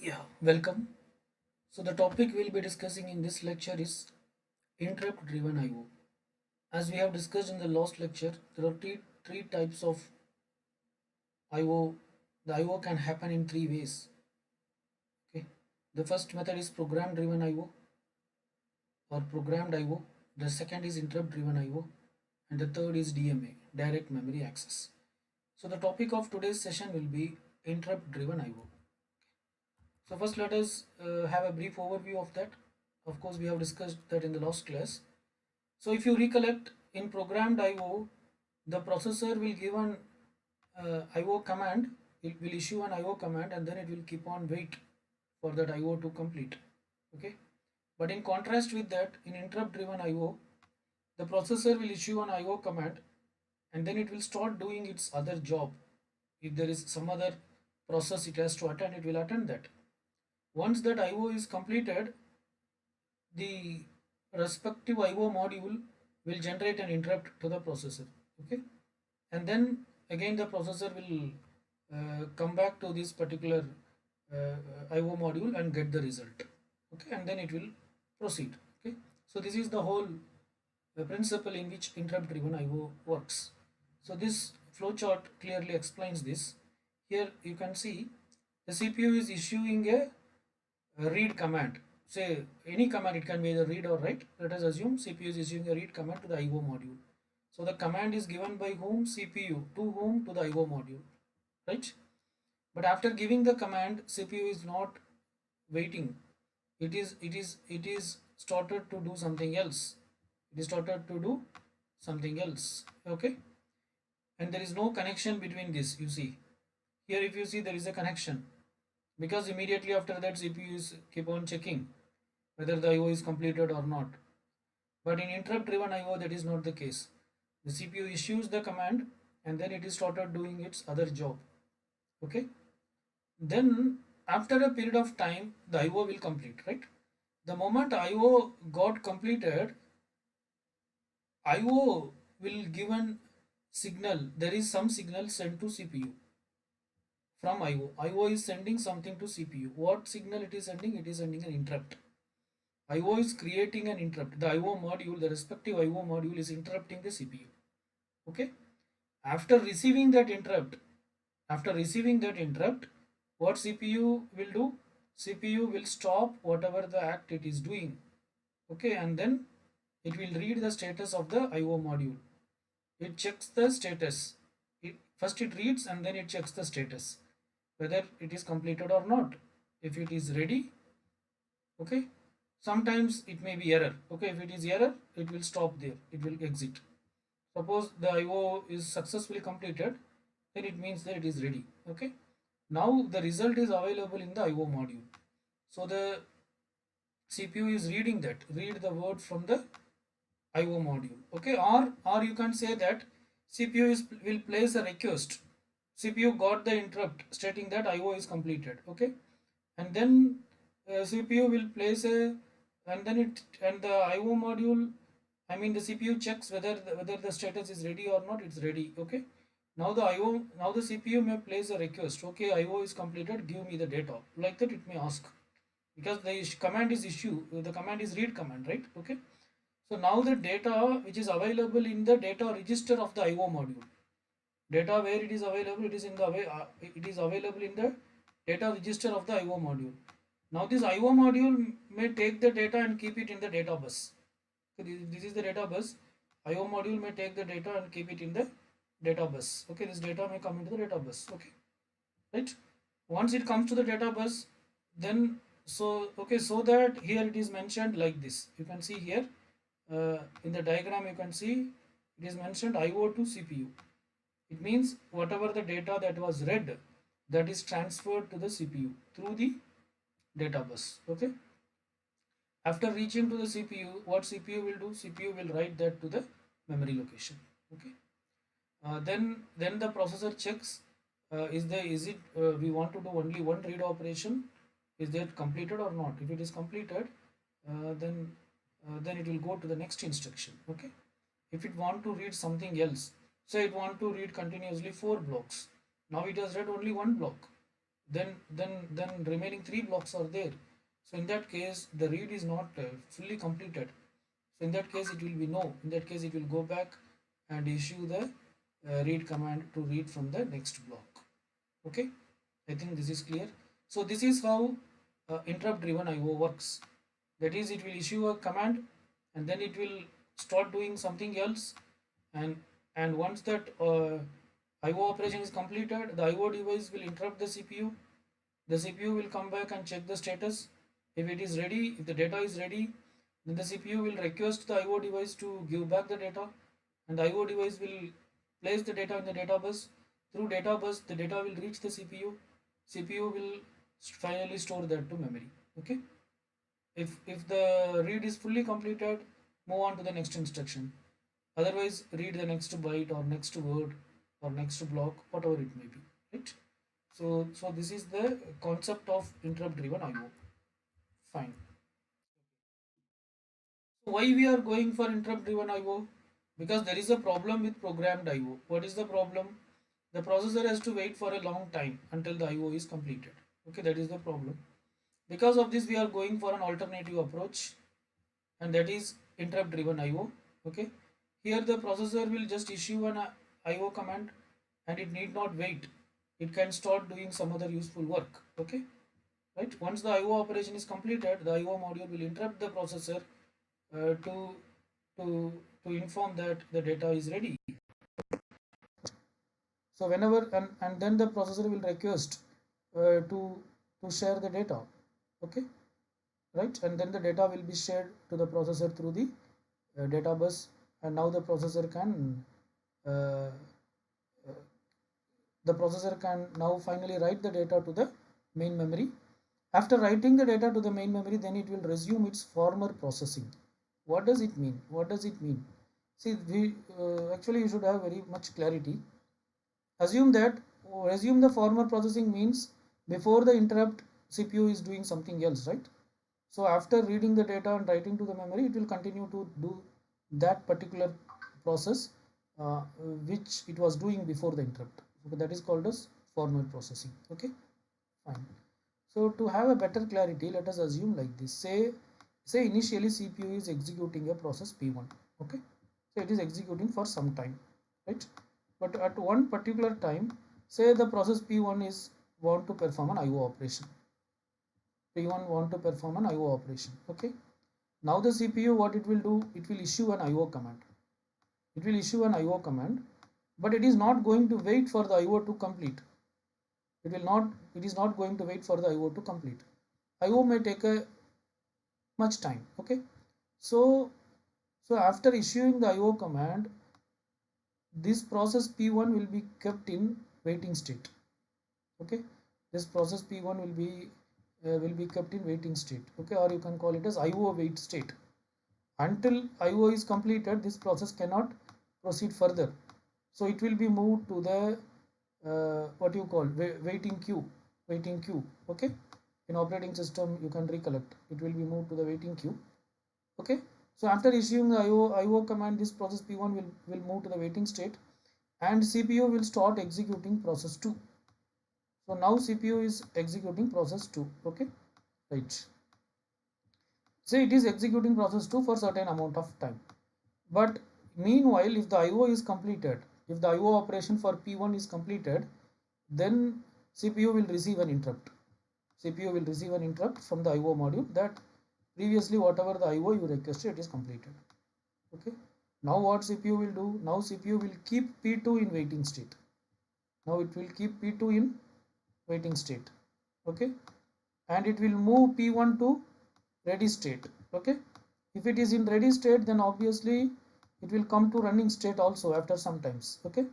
Yeah, welcome. So the topic we'll be discussing in this lecture is interrupt driven IO. As we have discussed in the last lecture, there are three types of IO. The IO can happen in three ways. Okay. The first method is program driven IO or programmed IO. The second is interrupt driven IO, and the third is DMA, direct memory access. So the topic of today's session will be interrupt driven IO. So first let us have a brief overview of that. Of course, we have discussed that in the last class. So if you recollect, in programmed IO, the processor will give an IO command, it will issue an IO command, and then it will keep on wait for that IO to complete. Okay. But in contrast with that, in interrupt driven IO, the processor will issue an IO command and then it will start doing its other job. If there is some other process it has to attend, it will attend that. Once that IO is completed, the respective IO module will generate an interrupt to the processor. Okay, and then again the processor will come back to this particular IO module and get the result. Okay, and then it will proceed. Okay, so this is the whole principle in which interrupt driven IO works. So this flowchart clearly explains this. Here you can see the CPU is issuing a read command. Say any command, it can be either read or write. Let us assume CPU is issuing a read command to the IO module. So the command is given by whom? CPU. To whom? To the IO module, right? But after giving the command, CPU is not waiting. It is started to do something else. It is started to do something else. Okay, and there is no connection between this. You see here, if you see, there is a connection because immediately after that CPU is keep on checking whether the IO is completed or not. But in interrupt driven IO, that is not the case. The CPU issues the command and then it is started doing its other job. Okay, then after a period of time the IO will complete, right? The moment IO got completed, IO will give an signal. There is some signal sent to CPU from IO. IO is sending something to CPU. What signal it is sending? It is sending an interrupt. IO is creating an interrupt. The IO module, the respective IO module is interrupting the CPU. Okay. After receiving that interrupt, what CPU will do? CPU will stop whatever the act it is doing. Okay, and then it will read the status of the IO module. It checks the status. First it reads and then it checks the status whether it is completed or not. If it is ready, okay, sometimes it may be error. Okay, if it is error, it will stop there, it will exit. Suppose the IO is successfully completed, then it means that it is ready. Okay, now the result is available in the IO module. So the CPU is reading that, read the word from the IO module. Okay, or you can say that CPU will place a request. CPU got the interrupt stating that IO is completed. Okay, and then CPU will place a, and then it, and the IO module, I mean the CPU checks whether the status is ready or not. It's ready. Okay, now the CPU may place a request. Okay, IO is completed, give me the data. Like that it may ask, because the command is issue, the command is read command, right? Okay, so now the data which is available in the data register of the IO module, data where it is available, it is in the way it is available in the data register of the IO module. Now this IO module may take the data and keep it in the data bus. So this is the data bus. IO module may take the data and keep it in the data bus. Okay, this data may come into the data bus. Okay, right? Once it comes to the data bus, then so that here it is mentioned like this. You can see here in the diagram, you can see it is mentioned IO to CPU. It means whatever the data that was read, that is transferred to the CPU through the data bus. Okay, after reaching to the CPU, what CPU will do? CPU will write that to the memory location. Okay, then the processor checks, we want to do only one read operation, is that completed or not? If it is completed, then it will go to the next instruction. Okay, if it want to read something else, say it want to read continuously 4 blocks, now it has read only one block. then remaining three blocks are there. So in that case the read is not fully completed. So in that case it will be no. In that case it will go back and issue the read command to read from the next block. Okay, I think this is clear. So this is how interrupt driven IO works. That is, it will issue a command and then it will start doing something else, and once that IO operation is completed, the IO device will interrupt the CPU. The CPU will come back and check the status. If it is ready, if the data is ready, then the CPU will request the IO device to give back the data, and the IO device will place the data in the data bus. Through data bus, the data will reach the CPU. CPU will finally store that to memory. Okay. If the read is fully completed, move on to the next instruction. Otherwise, read the next byte or next word or next block, whatever it may be. Right. So this is the concept of interrupt driven IO. Fine. So why we are going for interrupt driven IO? Because there is a problem with programmed IO. What is the problem? The processor has to wait for a long time until the IO is completed. Okay, that is the problem. Because of this, we are going for an alternative approach, and that is interrupt driven IO. Okay, here the processor will just issue an IO command and it need not wait. It can start doing some other useful work. Okay, right. Once the IO operation is completed, the IO module will interrupt the processor to to inform that the data is ready. So whenever and then the processor will request to share the data. Okay, right, and then the data will be shared to the processor through the data bus, and now uh, the processor can now finally write the data to the main memory. After writing the data to the main memory, then it will resume its former processing. What does it mean? What does it mean? See, we actually you should have very much clarity. Assume that resume the former processing means before the interrupt, CPU is doing something else, right? So after reading the data and writing to the memory, it will continue to do that particular process uh, which it was doing before the interrupt. Okay, that is called as formal processing. Okay, fine. So to have a better clarity, let us assume like this. Say initially CPU is executing a process P1. Okay, so it is executing for some time, right? But at one particular time, say the process P1 is want to perform an IO operation. P1 want to perform an IO operation. Okay. Now the CPU, what it will do, it will issue an IO command. It will issue an IO command, but it is not going to wait for the IO to complete. It is not going to wait for the IO to complete. IO may take a much time. Okay. So after issuing the IO command, this process P1 will be kept in waiting state. Okay. This process P1 will be kept in waiting state. Okay, or you can call it as IO wait state. Until IO is completed, this process cannot proceed further. So it will be moved to the what you call waiting queue. Waiting queue. Okay. In operating system, you can recollect. It will be moved to the waiting queue. Okay. So after issuing the IO command, this process P1 will move to the waiting state, and CPU will start executing process 2. So now CPU is executing process 2. Okay. Right. Say it is executing process 2 for certain amount of time. But meanwhile, if the IO is completed, if the IO operation for P1 is completed, then CPU will receive an interrupt. CPU will receive an interrupt from the IO module that previously whatever the IO you requested, it is completed. Okay. Now what CPU will do? Now CPU will keep P2 in waiting state. Now it will keep P2 in waiting state. Okay. And it will move P1 to ready state. Okay. If it is in ready state, then obviously it will come to running state also after some times. Okay.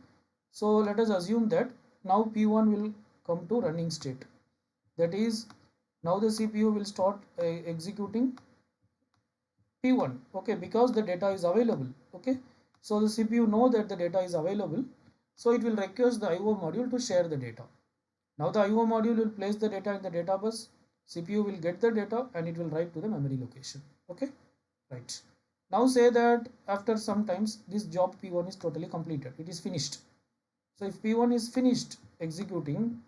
So let us assume that now P1 will come to running state. That is, now the CPU will start executing P1. Okay, because the data is available. Okay. So the CPU know that the data is available. So it will request the IO module to share the data. Now the IO module will place the data in the data bus. CPU will get the data and it will write to the memory location. Okay. Right. Now say that after some times this job P1 is totally completed. It is finished. So if P1 is finished executing,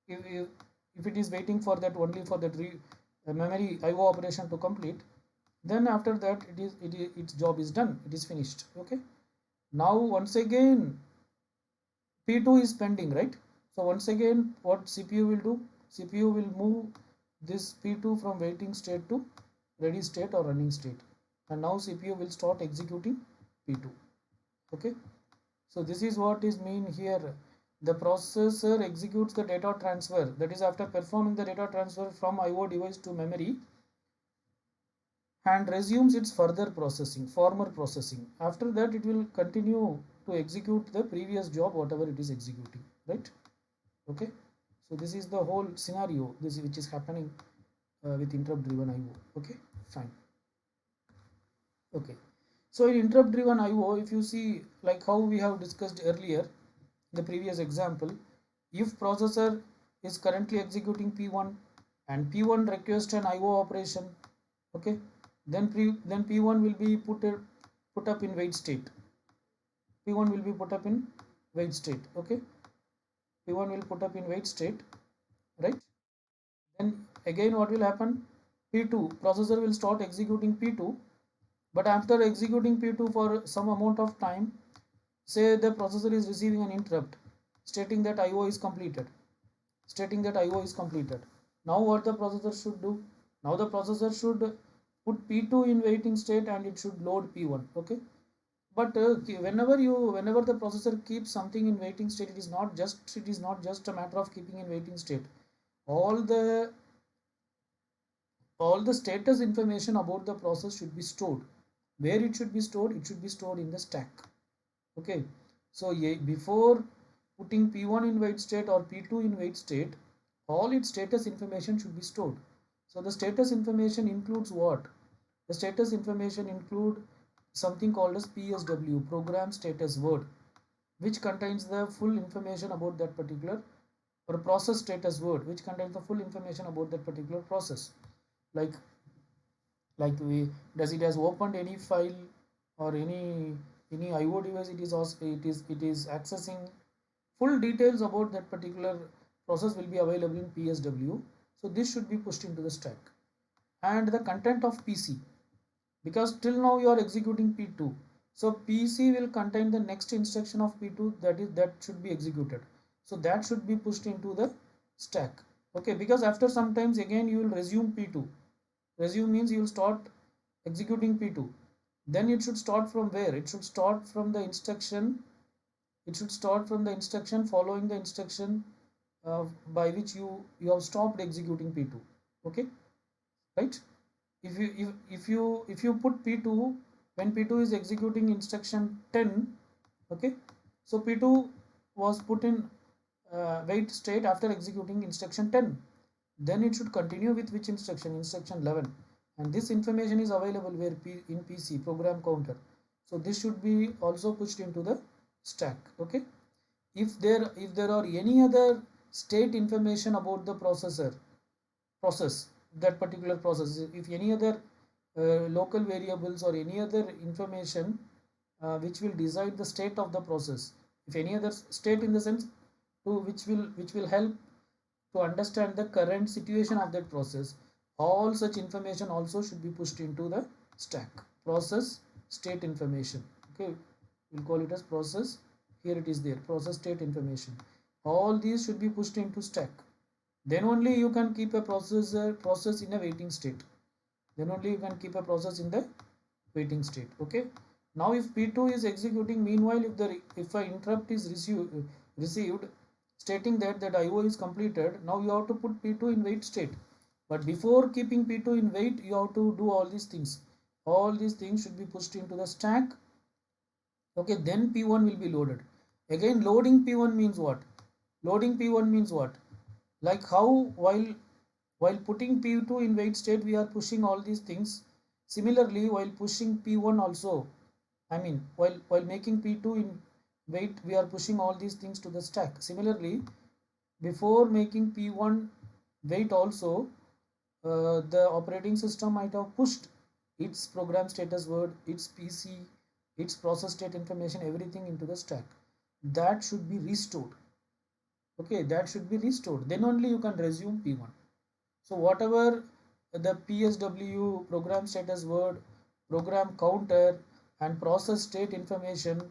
if if it is waiting for that only for that memory IO operation to complete, then after that its job is done, it is finished. Okay, now once again P2 is pending, right? So once again what CPU will do, CPU will move this P2 from waiting state to ready state or running state, and now CPU will start executing P2. Okay, so this is what is mean here. The processor executes the data transfer, that is after performing the data transfer from IO device to memory, and resumes its further processing, former processing. After that it will continue to execute the previous job whatever it is executing, right? Okay, so this is the whole scenario this which is happening with interrupt driven IO. Okay, fine. Okay, so in interrupt driven IO, if you see like how we have discussed earlier, the previous example, if processor is currently executing P1 and P1 requests an IO operation, okay, then P1 will be put up in wait state. P1 will be put up in wait state. Okay, P1 will put up in wait state, right? Then again what will happen? P2 processor will start executing P2, but after executing P2 for some amount of time, say the processor is receiving an interrupt stating that IO is completed. Now what the processor should do? Now the processor should put P2 in waiting state and it should load P1. Okay, but whenever the processor keeps something in waiting state, it is not just a matter of keeping in waiting state. All the status information about the process should be stored. Where it should be stored? It should be stored in the stack. Okay, so before putting P1 in wait state or P2 in wait state, all its status information should be stored. So the status information includes what? The status information include something called as PSW, program status word, which contains the full information about that particular, or process status word, which contains the full information about that particular process. Like we, does it has opened any file or any IO device it is also, it is accessing. Full details about that particular process will be available in PSW. So this should be pushed into the stack. And the content of PC, because till now you are executing P2, so PC will contain the next instruction of P2, that should be executed. So that should be pushed into the stack. Okay, because after sometimes again you will resume P2. Resume means you will start executing P2. Then it should start from where? It should start from the instruction. It should start from the instruction following the instruction by which you have stopped executing P2. Okay, right? If you put P2 when P2 is executing instruction 10, okay, so P2 was put in wait state after executing instruction 10, then it should continue with which instruction? Instruction 11, and this information is available where in PC program counter. So this should be also pushed into the stack. Okay, if there are any other state information about the process, that particular process, if any other local variables or any other information which will decide the state of the process, if any other state in the sense to which will help to understand the current situation of that process, all such information also should be pushed into the stack. Process state information, okay, we'll call it as process. Here it is there, process state information. All these should be pushed into stack. Then only you can keep a process in a waiting state. Then only you can keep a process in the waiting state. Okay, now if P2 is executing, meanwhile if an interrupt is received stating that IO is completed, now you have to put P2 in wait state. But before keeping P2 in wait, you have to do all these things. All these things should be pushed into the stack. Okay, then P1 will be loaded. Again, loading P1 means what? Loading P1 means what? Like how while putting P2 in wait state we are pushing all these things. Similarly, while pushing P1 also, I mean while making P2 in wait, we are pushing all these things to the stack. Similarly, before making P1 wait also, the operating system might have pushed its program status word, its PC, its process state information, everything into the stack. That should be restored. Okay, that should be restored. Then only you can resume P1. So whatever the PSW, program status word, program counter and process state information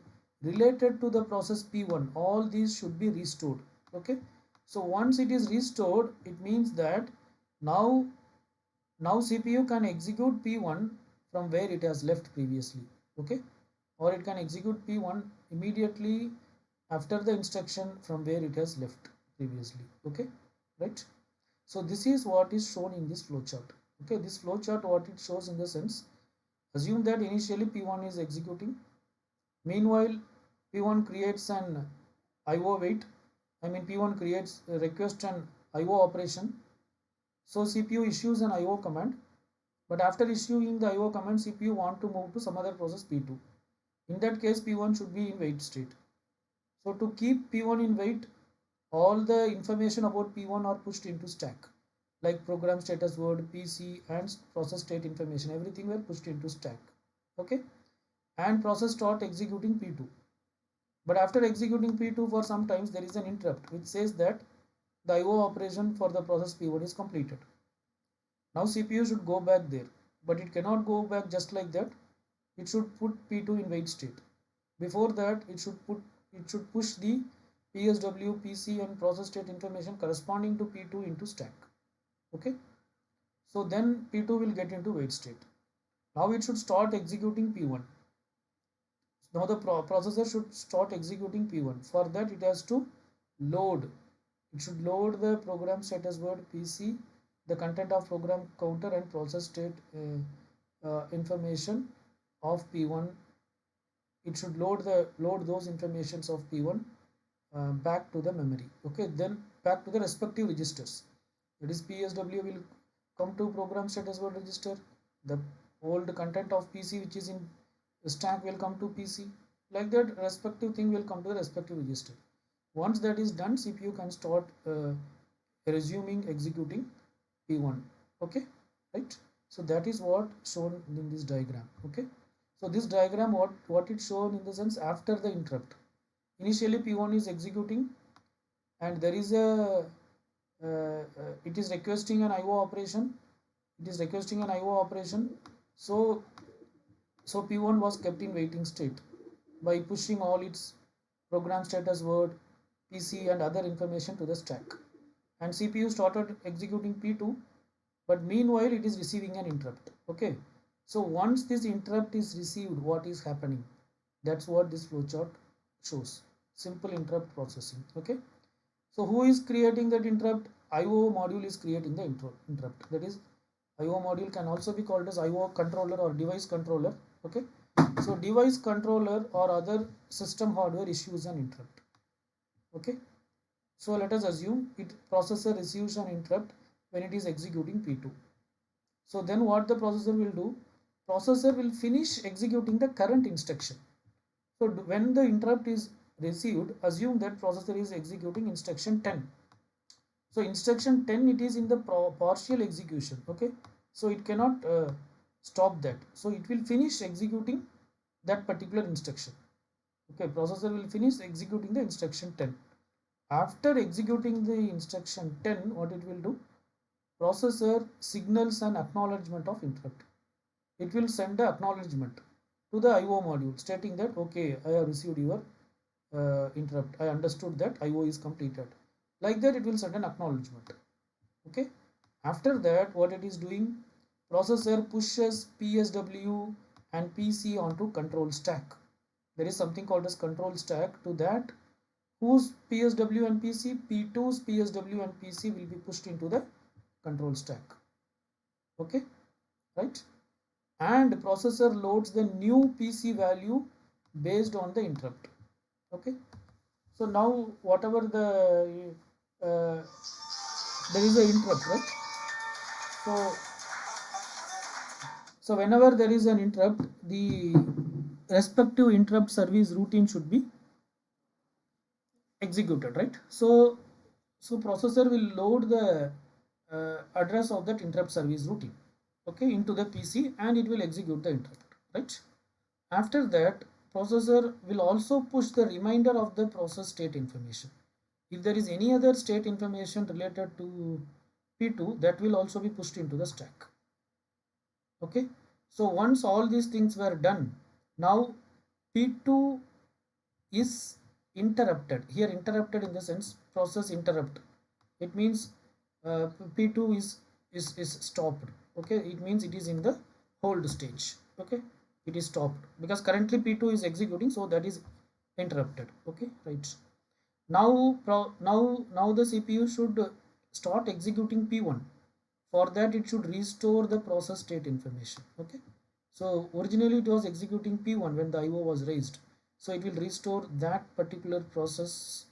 related to the process P1, all these should be restored. Okay. So once it is restored, it means that now CPU can execute P1 from where it has left previously. Okay. Or it can execute P1 immediately after the instruction from where it has left previously. Okay. Right. So this is what is shown in this flowchart. Okay, this flowchart, what it shows in the sense, assume that initially P1 is executing. Meanwhile, P1 creates an IO wait. I mean P1 creates a request an IO operation. So CPU issues an IO command. But after issuing the IO command, CPU want to move to some other process P2. In that case, P1 should be in wait state. So to keep P1 in wait, all the information about P1 are pushed into stack, like program status word, PC and process state information, everything were pushed into stack. Okay, and process start executing P2. But after executing P2 for some times there is an interrupt which says that the IO operation for the process P1 is completed. Now CPU should go back there, but it cannot go back just like that. It should put P2 in wait state. Before that, it should push the PSW, PC and process state information corresponding to P2 into stack. Okay. So then P2 will get into wait state. Now it should start executing P1. Now the processor should start executing P1. For that it has to load. It should load the program status word PC, the content of program counter and process state information of P1. It should load those informations of P1 back to the memory. Okay, then back to the respective registers. That is PSW will come to program status word register. The old content of PC which is in stack will come to PC. Like that, respective thing will come to the respective register. Once that is done, CPU can start resuming executing P1. Okay, right? So that is what shown in this diagram. Okay, so this diagram, what it shown in the sense, after the interrupt, initially P1 is executing and there is a it is requesting an IO operation. It is requesting an IO operation. So P1 was kept in waiting state by pushing all its program status word, PC and other information to the stack. And CPU started executing P2, but meanwhile it is receiving an interrupt. Okay. So once this interrupt is received, what is happening? That's what this flowchart shows. Simple interrupt processing. Okay. So who is creating that interrupt? IO module is creating the interrupt. That is, IO module can also be called as IO controller or device controller. Okay. So device controller or other system hardware issues an interrupt. Okay. So let us assume it processor receives an interrupt when it is executing P2. So then what the processor will do? Processor will finish executing the current instruction. So when the interrupt is received, assume that processor is executing instruction 10. So instruction 10, it is in the partial execution. Okay. So it cannot stop that. So it will finish executing that particular instruction. Okay. Processor will finish executing the instruction 10. After executing the instruction 10, what it will do? Processor signals an acknowledgement of interrupt. It will send the acknowledgement to the IO module stating that, okay, I have received your interrupt. I understood that IO is completed. Like that, it will send an acknowledgement. Okay. After that, what it is doing? Processor pushes PSW and PC onto control stack. There is something called as control stack. To that, whose PSW and PC? P2's PSW and PC will be pushed into the control stack. Okay, right? And processor loads the new PC value based on the interrupt. Okay, so now whatever the there is an interrupt, right? So whenever there is an interrupt, the respective interrupt service routine should be executed, right? So processor will load the address of that interrupt service routine, okay, into the PC, and it will execute the interrupt, right? After that, processor will also push the remainder of the process state information. if there is any other state information related to P2, that will also be pushed into the stack. Okay, so once all these things were done, now P2 is interrupted. Here interrupted in the sense process interrupt. It means P2 is stopped. Okay, it means it is in the hold stage. Okay, it is stopped because currently P2 is executing, so that is interrupted. Okay, right. Now the CPU should start executing P1. For that it should restore the process state information. Okay, so originally it was executing P1 when the IO was raised, so it will restore that particular process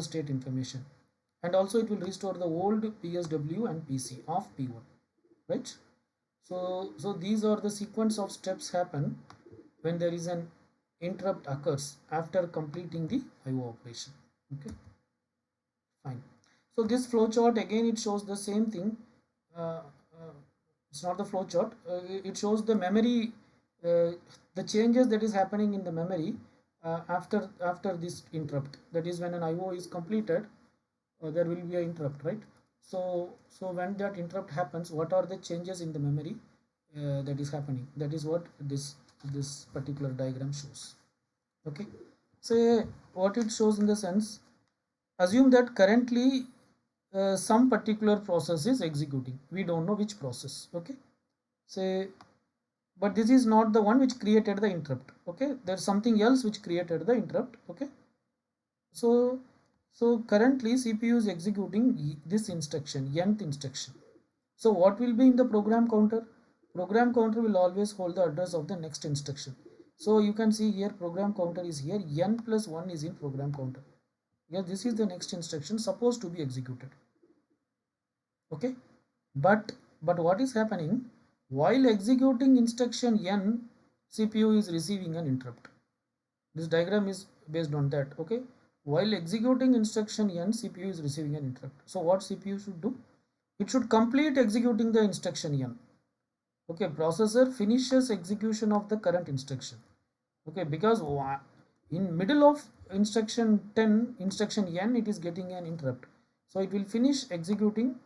state information, and also it will restore the old PSW and PC of P1, right? So these are the sequence of steps happen when there is an interrupt occurs after completing the IO operation. Okay, fine. So this flow chart again, it shows the same thing. uh, uh, it's not the flow chart. It shows the memory, the changes that is happening in the memory after this interrupt. That is when an IO is completed, there will be an interrupt, right? So when that interrupt happens, what are the changes in the memory that is happening? That is what this particular diagram shows. Okay, so what it shows in the sense, assume that currently some particular process is executing. We don't know which process. Okay, say, but this is not the one which created the interrupt. Okay, there's something else which created the interrupt. Okay, so currently CPU is executing this instruction, nth instruction. So what will be in the program counter? Program counter will always hold the address of the next instruction. So you can see here program counter is here, n plus 1 is in program counter. Yeah, this is the next instruction supposed to be executed. Okay, but what is happening while executing instruction n, CPU is receiving an interrupt. This diagram is based on that. Okay, while executing instruction n, CPU is receiving an interrupt. So what CPU should do? It should complete executing the instruction n. Okay, processor finishes execution of the current instruction. Okay, because in middle of instruction 10, instruction n, it is getting an interrupt, so it will finish executing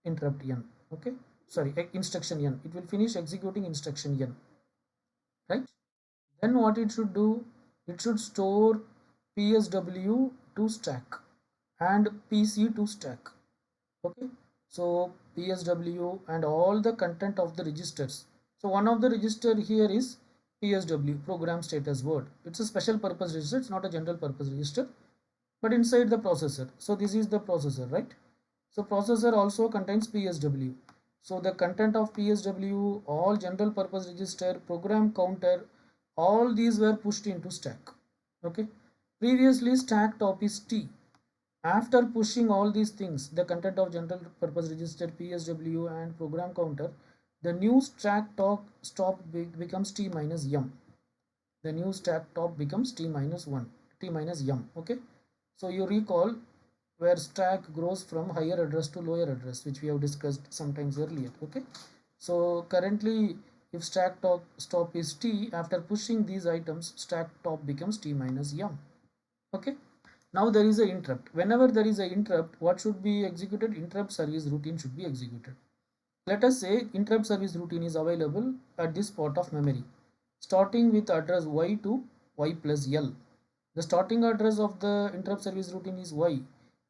interrupt n. Okay, sorry, instruction n, it will finish executing instruction n, right? Then what it should do, it should store PSW to stack and PC to stack. Okay, so PSW and all the content of the registers. So one of the register here is PSW, program status word. It's a special purpose register, it's not a general purpose register, but inside the processor. So this is the processor, right? So processor also contains PSW. So the content of PSW, all general purpose register, program counter, all these were pushed into stack. Okay, previously stack top is T. After pushing all these things, the content of general purpose register, PSW and program counter, the new stack stop becomes T minus M. The new stack top becomes T minus 1, T minus M. Okay, so you recall where stack grows from higher address to lower address, which we have discussed sometimes earlier. Okay, so currently if stack stop is T, after pushing these items, stack top becomes T minus M. Okay, now there is an interrupt. Whenever there is an interrupt, what should be executed? Interrupt service routine should be executed. Let us say interrupt service routine is available at this part of memory, starting with address y to y plus l. The starting address of the interrupt service routine is y.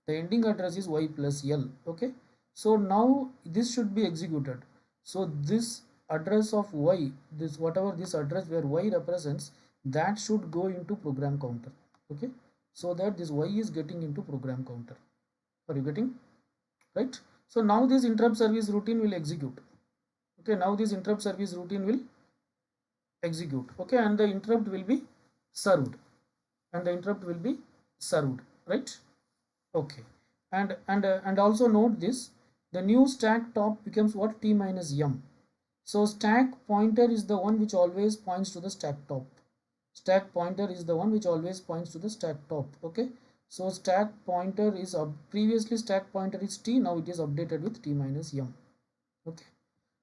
The ending address is y plus l. Okay, so now this should be executed. So this address of y, this whatever this address where y represents, that should go into program counter. Okay, so that this y is getting into program counter. Are you getting right? So now this interrupt service routine will execute. Okay, now this interrupt service routine will execute. Okay, and the interrupt will be served, and the interrupt will be served, right? Okay, and also note this, the new stack top becomes what? T minus M. So stack pointer is the one which always points to the stack top. Stack pointer is the one which always points to the stack top. Okay, so stack pointer is previously stack pointer is T, now it is updated with T minus M. Okay,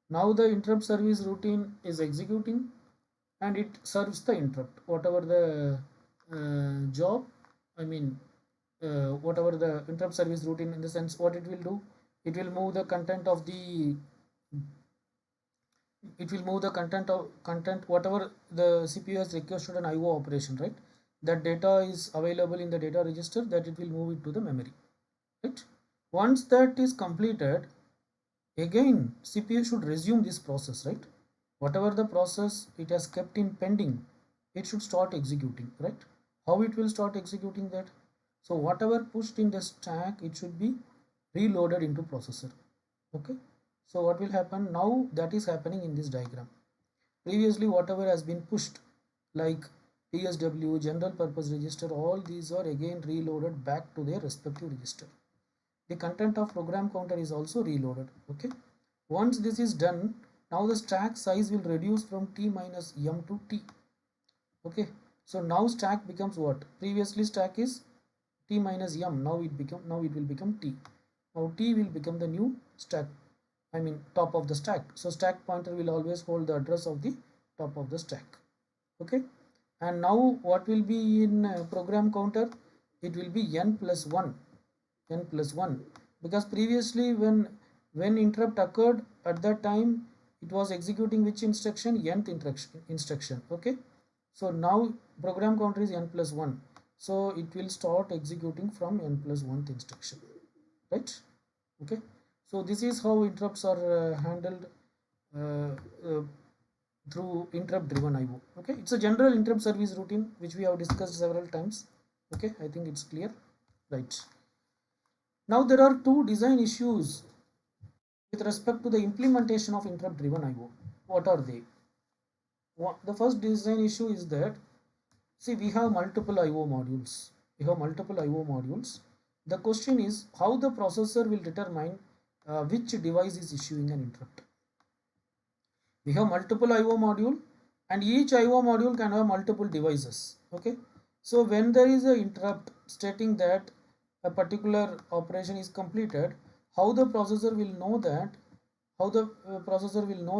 now the interrupt service routine is executing and it serves the interrupt, whatever the job, I mean whatever the interrupt service routine, in the sense what it will do, it will move the content of the content whatever the CPU has requested an IO operation, right? That data is available in the data register, that it will move it to the memory, right? Once that is completed, again CPU should resume this process, right? Whatever the process it has kept in pending, it should start executing, right? How it will start executing that? So whatever pushed in the stack, it should be reloaded into processor. Okay, so what will happen now, that is happening in this diagram. Previously whatever has been pushed, like PSW, general purpose register, all these are again reloaded back to their respective register. The content of program counter is also reloaded. Okay, once this is done, now the stack size will reduce from t minus m to t. Okay, so now stack becomes what? Previously stack is t minus m, now it will become t. Now t will become the new stack, I mean top of the stack. So stack pointer will always hold the address of the top of the stack. Okay, and now what will be in program counter? It will be n plus 1, because previously when interrupt occurred, at that time it was executing which instruction? Nth instruction. Okay, so now program counter is n plus 1, so it will start executing from n plus 1th instruction, right? Okay, so this is how interrupts are handled uh, uh, through interrupt driven IO. Okay, it's a general interrupt service routine which we have discussed several times. Okay, I think it's clear, right? Now there are two design issues with respect to the implementation of interrupt driven IO. What are they? The first design issue is that, see, we have multiple IO modules. The question is how the processor will determine which device is issuing an interrupt. We have multiple IO module, and each IO module can have multiple devices. Okay, so when there is an interrupt stating that a particular operation is completed, how the processor will know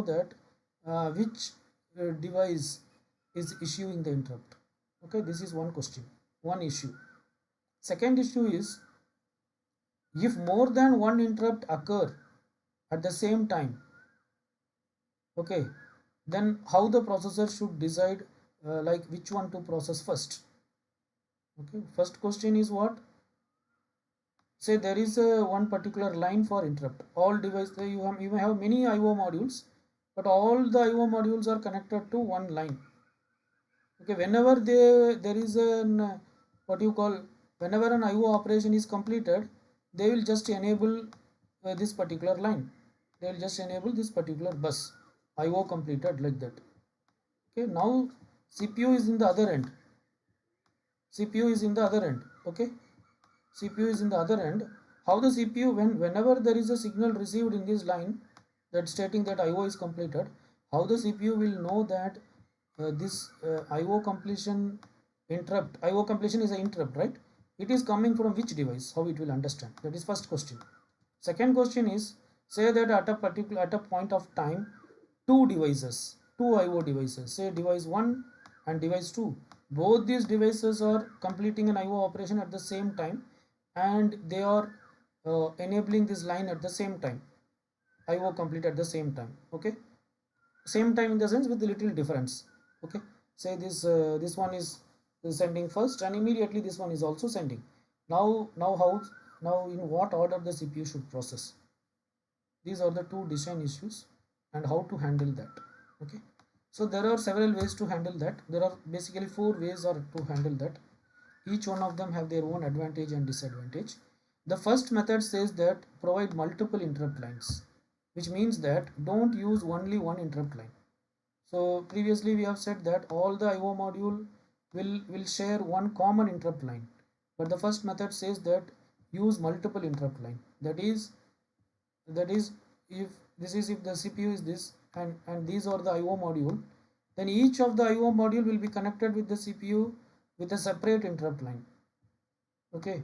that, which device is issuing the interrupt. Okay, this is one question, one issue. Second issue is, if more than one interrupt occur at the same time, okay, then how the processor should decide like which one to process first. Okay, first question is what? Say there is one particular line for interrupt. All devices, you may have many IO modules, but all the IO modules are connected to one line. Okay, whenever there is an what you call, whenever an IO operation is completed, they will just enable this particular line. They will just enable this particular bus, IO completed, like that. Okay, now CPU is in the other end. Okay, CPU is in the other end. How the CPU, whenever there is a signal received in this line that stating that IO is completed, how the CPU will know that this IO completion is an interrupt, right? It is coming from which device? How it will understand? That is first question. Second question is, say that at a point of time, two IO devices, say device 1 and device 2, both these devices are completing an IO operation at the same time, and they are enabling this line at the same time, IO complete at the same time. Okay, same time in the sense with a little difference. Okay, say this one is sending first, and immediately this one is also sending. Now in what order the CPU should process? These are the two design issues and how to handle that. Okay, so there are several ways to handle that. There are basically four ways or to handle that. Each one of them have their own advantage and disadvantage. The first method says that provide multiple interrupt lines, which means that don't use only one interrupt line. So previously we have said that all the IO module will share one common interrupt line, but the first method says that use multiple interrupt line. That is if the CPU is this, and these are the IO module, then each of the IO module will be connected with the CPU with a separate interrupt line. Okay,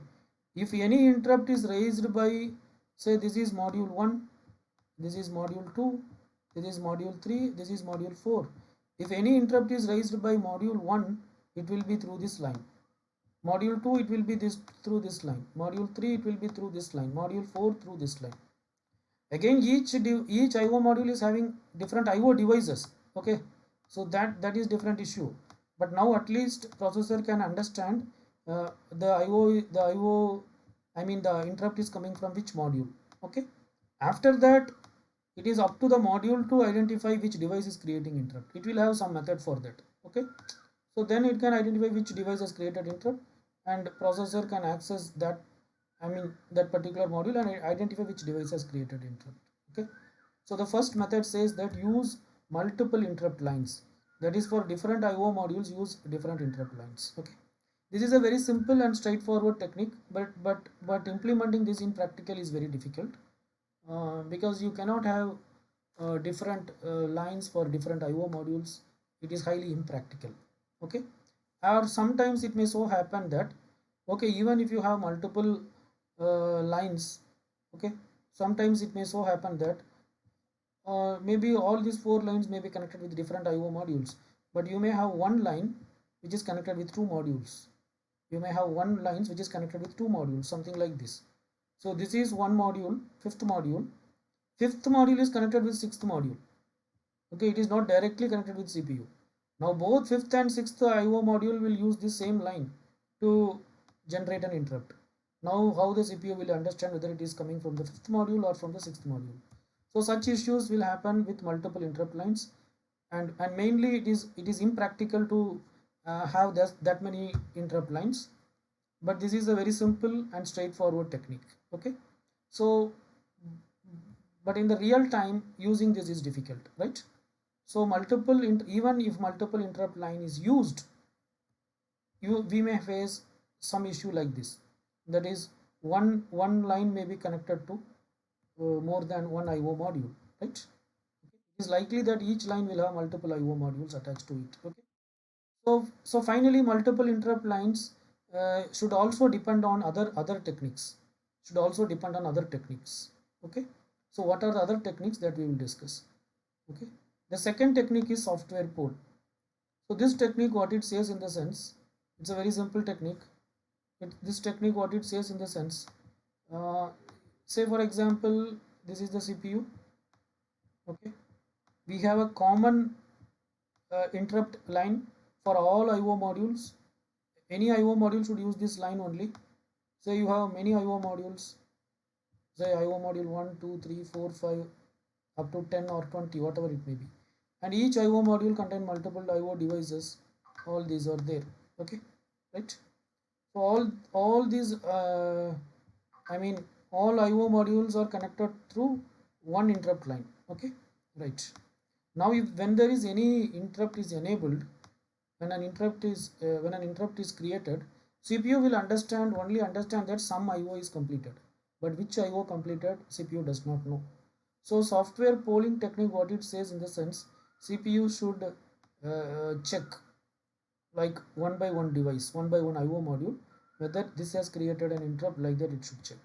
if any interrupt is raised by, say, this is module 1, this is module 2, this is module 3, this is module 4, if any interrupt is raised by module 1, it will be through this line. Module 2 it will be this through this line. Module 3 it will be through this line. Module 4 through this line. Again each IO module is having different IO devices. Okay, so that is different issue. But now at least processor can understand the IO, I mean the interrupt is coming from which module. Okay, after that it is up to the module to identify which device is creating interrupt. It will have some method for that. Okay, so then it can identify which device has created interrupt, and processor can access that, I mean that particular module, and identify which device has created interrupt. Okay, so the first method says that use multiple interrupt lines. That is, for different IO modules use different interrupt lines. Okay, this is a very simple and straightforward technique, but implementing this in practical is very difficult, because you cannot have different lines for different IO modules. It is highly impractical. Okay, or sometimes it may so happen that, okay, even if you have multiple lines, okay, sometimes it may so happen that maybe all these 4 lines may be connected with different IO modules, but you may have one line which is connected with 2 modules. You may have one lines which is connected with 2 modules, something like this. So this is one module, fifth module. Fifth module is connected with sixth module. Okay, it is not directly connected with CPU. Now both fifth and sixth IO module will use the same line to generate an interrupt. Now how the CPU will understand whether it is coming from the fifth module or from the sixth module. So such issues will happen with multiple interrupt lines, and mainly it is impractical to have that many interrupt lines. But this is a very simple and straightforward technique. Okay, so but in the real time using this is difficult, right? So even if multiple interrupt line is used, we may face some issue like this. That is, one line may be connected to more than one IO module, right? It is likely that each line will have multiple IO modules attached to it. Okay, so finally multiple interrupt lines should also depend on other techniques. Should also depend on other techniques. Okay, so what are the other techniques that we will discuss? Okay, the second technique is software pool. So this technique, what it says in the sense, it's a very simple technique. This technique, what it says in the sense, uh, say for example, this is the CPU. Okay, we have a common interrupt line for all IO modules. Any IO module should use this line only. Say you have many IO modules, say IO module 1, 2, 3, 4, 5, up to 10 or 20, whatever it may be. And each IO module contain multiple IO devices. All these are there. Okay, right? So all these I mean all IO modules are connected through one interrupt line. Okay, right? Now if when there is any interrupt is enabled, when an interrupt is created, CPU will only understand that some IO is completed, but which IO completed CPU does not know. So software polling technique, what it says in the sense, CPU should check, like one by one device, one by one IO module, whether this has created an interrupt. Like that it should check.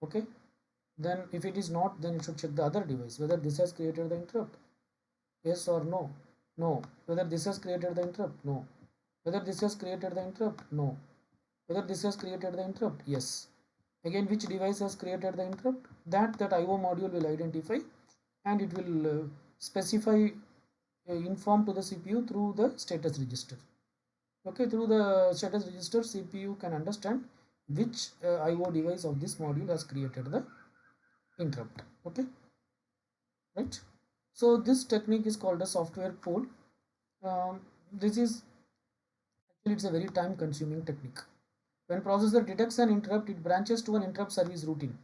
Okay, then if it is not, then it should check the other device whether this has created the interrupt. Yes or no? No. Whether this has created the interrupt? No. Whether this has created the interrupt? No. Whether this has created the interrupt? Yes. Again, which device has created the interrupt? That IO module will identify, and it will specify, inform to the CPU through the status register. Okay, through the status register, CPU can understand which IO device of this module has created the interrupt. Okay, right? So this technique is called a software poll. This is actually, it's a very time consuming technique. When processor detects an interrupt, it branches to an interrupt service routine.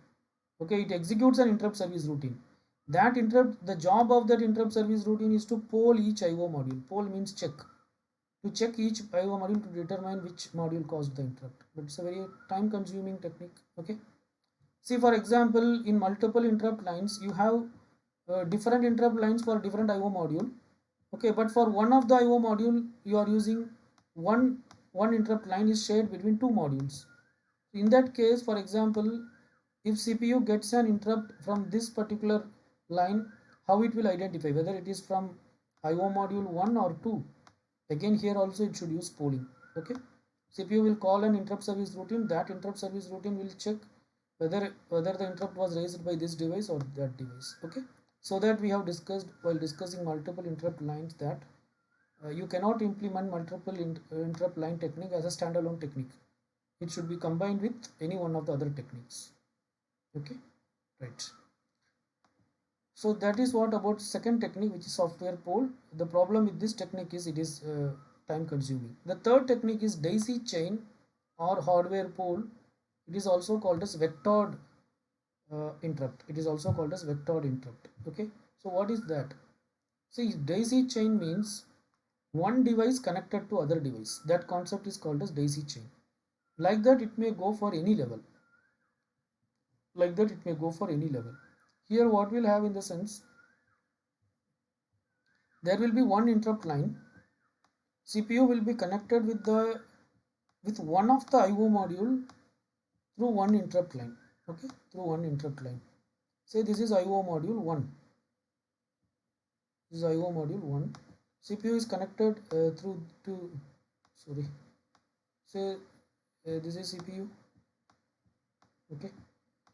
Okay, it executes an interrupt service routine. The job of that interrupt service routine is to poll each IO module. Poll means check. To check each IO module to determine which module caused the interrupt. But it's a very time consuming technique. Okay. See, for example, in multiple interrupt lines, you have different interrupt lines for different IO module. Okay, but for one of the IO module, you are using one interrupt line is shared between 2 modules. In that case, for example, if CPU gets an interrupt from this particular line, how it will identify whether it is from IO module 1 or 2? Again, here also it should use polling. Okay, CPU will call an interrupt service routine. That interrupt service routine will check whether the interrupt was raised by this device or that device. Okay, so that we have discussed while discussing multiple interrupt lines that you cannot implement multiple interrupt line technique as a standalone technique. It should be combined with any one of the other techniques. Okay, right. So that is what about second technique, which is software poll. The problem with this technique is it is time consuming. The third technique is daisy chain or hardware poll. It is also called as vectored interrupt. It is also called as vectored interrupt. Okay, so what is that? See, daisy chain means one device connected to other device. That concept is called as daisy chain. Like that, it may go for any level. Like that, it may go for any level. Here, what we'll have in the sense, there will be one interrupt line. CPU will be connected with one of the IO module through one interrupt line. Okay, through one interrupt line. Say this is IO module 1. This is IO module 1. CPU is connected through to, sorry, say this is CPU. Okay,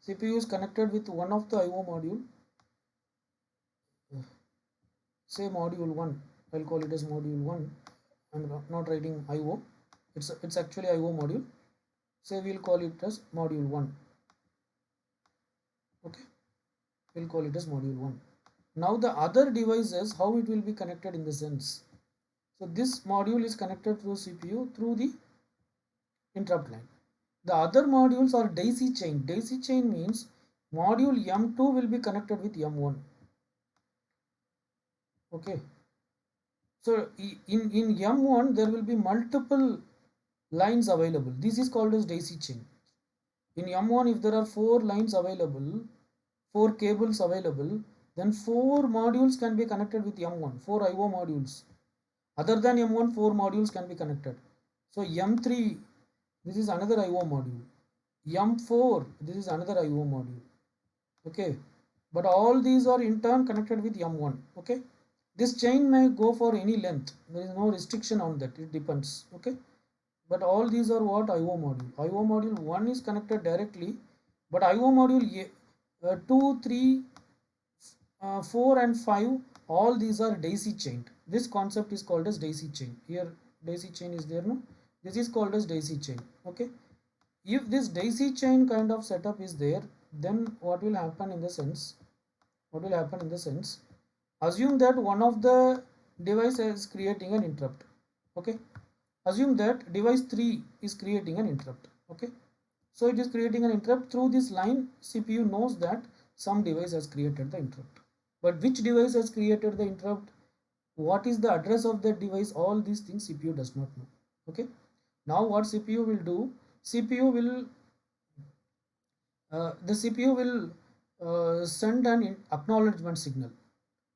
CPU is connected with one of the IO module, say module 1. I'll call it as module 1. I'm not writing IO. It's actually IO module. Say we'll call it as module 1. Okay, we'll call it as module 1. Now the other devices, how it will be connected in the sense. So this module is connected through CPU through the interrupt line. The other modules are daisy chain. Daisy chain means module M2 will be connected with M1. Okay. So in M1 there will be multiple lines available. This is called as daisy chain. In M1, if there are 4 lines available, 4 cables available, then 4 modules can be connected with M1, 4 IO modules. Other than M1, 4 modules can be connected. So M3, this is another IO module. M4, this is another IO module. Okay, but all these are in turn connected with M1. Okay, this chain may go for any length. There is no restriction on that. It depends. Okay, but all these are what IO module. IO module 1 is connected directly, but IO module 2, 3, 4 and 5, all these are daisy chained. This concept is called as daisy chain. Here daisy chain is there, no? This is called as daisy chain. Okay, if this daisy chain kind of setup is there, then what will happen in the sense, assume that one of the device is creating an interrupt. Okay, assume that device 3 is creating an interrupt. Okay, so it is creating an interrupt through this line. CPU knows that some device has created the interrupt, but which device has created the interrupt, what is the address of that device, all these things CPU does not know. Okay, now what CPU will do, CPU will the CPU will send an acknowledgement signal.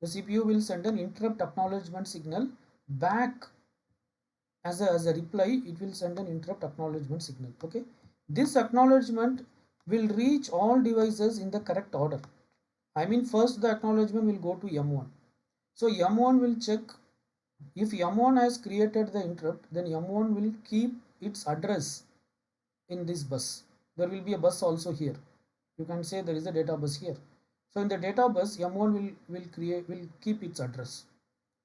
The CPU will send an interrupt acknowledgement signal back as a reply. It will send an interrupt acknowledgement signal. Okay, this acknowledgement will reach all devices in the correct order. I mean, first the acknowledgement will go to M1. So M1 will check. If M1 has created the interrupt, then M1 will keep its address in this bus. There will be a bus also here. You can say there is a data bus here. So in the data bus, M1 will keep its address,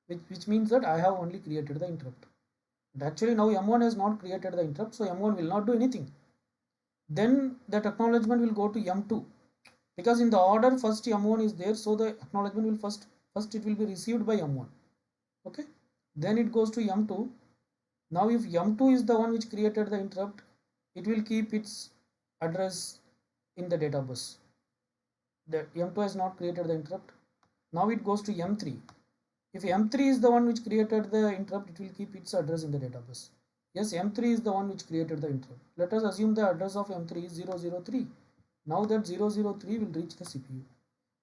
which means that I have only created the interrupt. But actually now M1 has not created the interrupt, so M1 will not do anything. Then that acknowledgement will go to M2, because in the order first M1 is there, so the acknowledgement will first it will be received by M1. Okay, then it goes to M2. Now if M2 is the one which created the interrupt, it will keep its address in the data bus. The M2 has not created the interrupt. Now it goes to M3. If M3 is the one which created the interrupt, it will keep its address in the data bus. Yes, M3 is the one which created the interrupt. Let us assume the address of M3 is 003. Now that 003 will reach the CPU.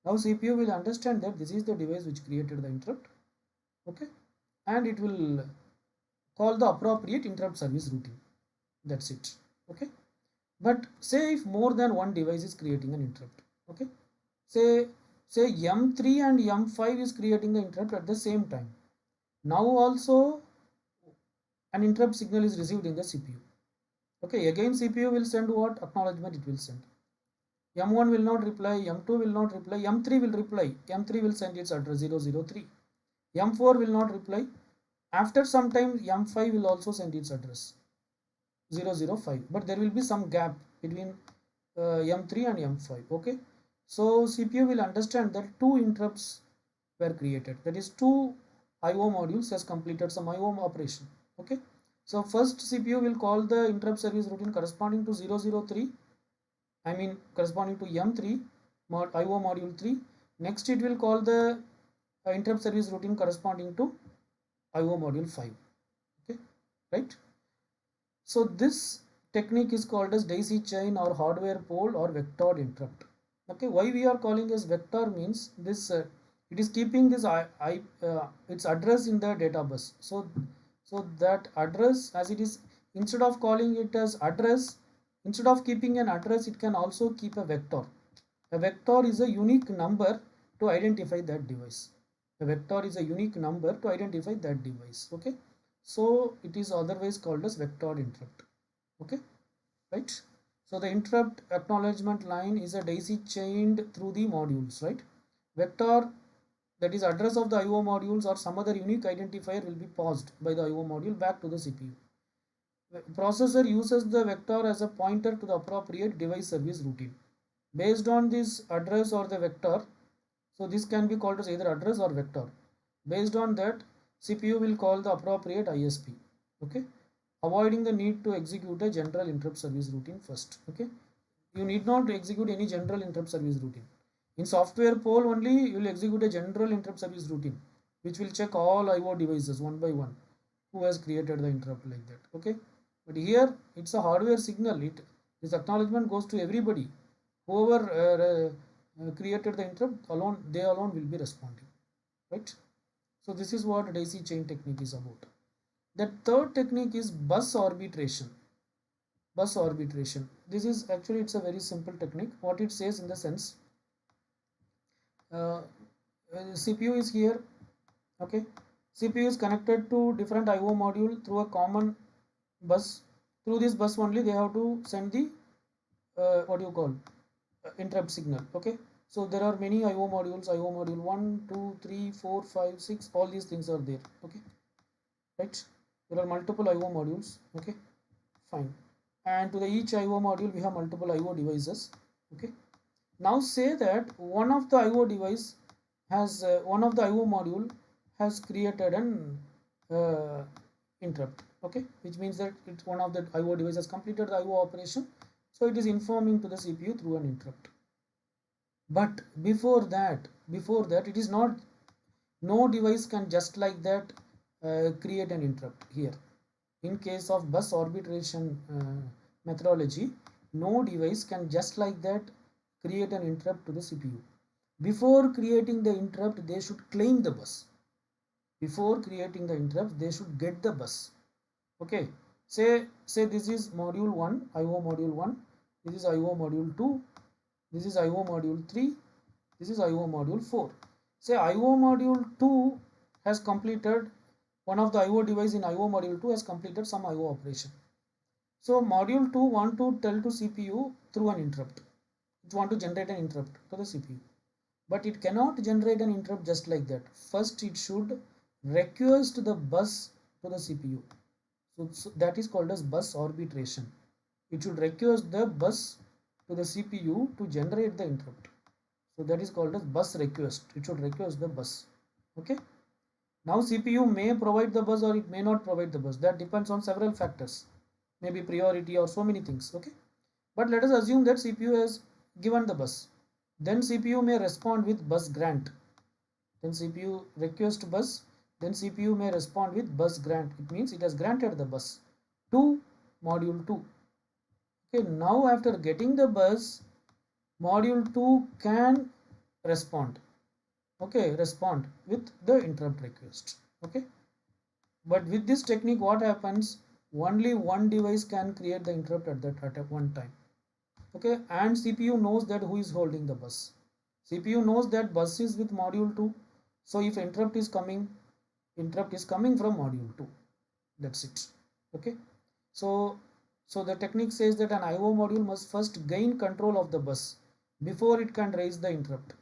Now CPU will understand that this is the device which created the interrupt. Okay, and it will call the appropriate interrupt service routine. That's it. Okay, but say if more than one device is creating an interrupt. Okay, say M3 and M5 is creating the interrupt at the same time. Now also an interrupt signal is received in the CPU. Okay, again CPU will send what? Acknowledgement it will send. M1 will not reply, M2 will not reply, M3 will reply. M3 will send its address 003. M4 will not reply. After some time, M5 will also send its address 005. But there will be some gap between M3 and M5. Okay. So CPU will understand that two interrupts were created. That is, two IO modules has completed some IO operation. Okay. So first CPU will call the interrupt service routine corresponding to 003. I mean corresponding to M3 IO module 3. Next it will call the interrupt service routine corresponding to IO module 5. Okay, right? So this technique is called as daisy chain or hardware pole or vectored interrupt. Okay, why we are calling as vector means this it is keeping this its address in the data bus. So that address, as it is, instead of calling it as address, instead of keeping an address, it can also keep a vector. A vector is a unique number to identify that device. A vector is a unique number to identify that device. Okay, so it is otherwise called as vectored interrupt. Okay, right? So the interrupt acknowledgement line is a daisy chained through the modules, right? Vector, that is address of the IO modules or some other unique identifier, will be passed by the IO module back to the CPU. The processor uses the vector as a pointer to the appropriate device service routine. Based on this address or the vector, so this can be called as either address or vector. Based on that, CPU will call the appropriate ISP. Okay, avoiding the need to execute a general interrupt service routine first. Okay, you need not execute any general interrupt service routine. In software pole only you will execute a general interrupt service routine, which will check all IO devices one by one who has created the interrupt, like that. Okay, but here it's a hardware signal. This acknowledgement goes to everybody. Whoever created the interrupt alone, they alone will be responding, right? So this is what daisy chain technique is about. The third technique is bus arbitration. Bus arbitration, this is actually, it's a very simple technique. What it says in the sense, uh, CPU is here. Okay, CPU is connected to different IO module through a common bus. Through this bus only they have to send the what do you call, interrupt signal. Okay, so there are many IO modules, IO module 1 2 3 4 5 6, all these things are there. Okay, right, there are multiple IO modules. Okay, fine. And to the each IO module we have multiple IO devices. Okay, now say that one of the IO device has one of the IO module has created an uh, interrupt. Okay, which means that it's one of the IO device has completed the IO operation, so it is informing to the CPU through an interrupt. But before that it is not, no device can just like that create an interrupt here. In case of bus arbitration methodology, no device can just like that create an interrupt to the CPU. Before creating the interrupt, they should claim the bus. Before creating the interrupt, they should get the bus. Okay, say this is module 1, IO module 1, this is IO module 2, this is IO module 3, this is IO module 4. Say IO module 2 has completed, one of the IO device in IO module 2 has completed some IO operation. So module 2 want to tell to CPU through an interrupt. It want to generate an interrupt to the CPU. But it cannot generate an interrupt just like that. First it should request the bus to the CPU. So that is called as bus arbitration. It should request the bus to the CPU to generate the interrupt. So that is called as bus request. It should request the bus. Okay. Now CPU may provide the bus or it may not provide the bus. That depends on several factors. Maybe priority or so many things. Okay. But let us assume that CPU has given the bus. Then CPU may respond with bus grant. Then CPU request bus. Then CPU may respond with bus grant. It means it has granted the bus to module 2. Okay, now after getting the bus, module 2 can respond. Okay, respond with the interrupt request. Okay, but with this technique what happens, only one device can create the interrupt at one time. Okay, and CPU knows that who is holding the bus. CPU knows that bus is with module 2, so if interrupt is coming from module 2. That's it. Okay, so So the technique says that an IO module must first gain control of the bus before it can raise the interrupt.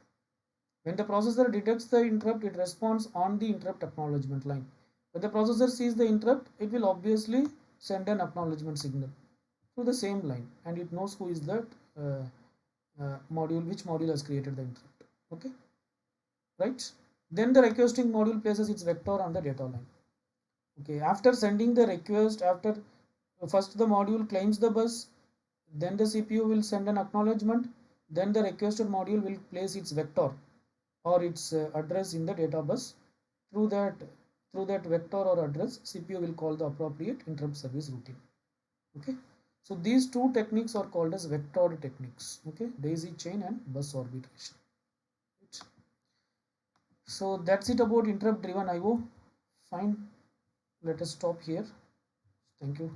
When the processor detects the interrupt, it responds on the interrupt acknowledgement line. When the processor sees the interrupt, it will obviously send an acknowledgement signal through the same line, and it knows who is that module, which module has created the interrupt. Okay, right? Then the requesting module places its vector on the data line. Okay, after sending the request, after first the module claims the bus, then the CPU will send an acknowledgement, then the requested module will place its vector or its address in the data bus. Through that vector or address, CPU will call the appropriate interrupt service routine. Okay, so these two techniques are called as vectored techniques. Okay, daisy chain and bus arbitration. Right. So that's it about interrupt driven IO. Fine, let us stop here. Thank you.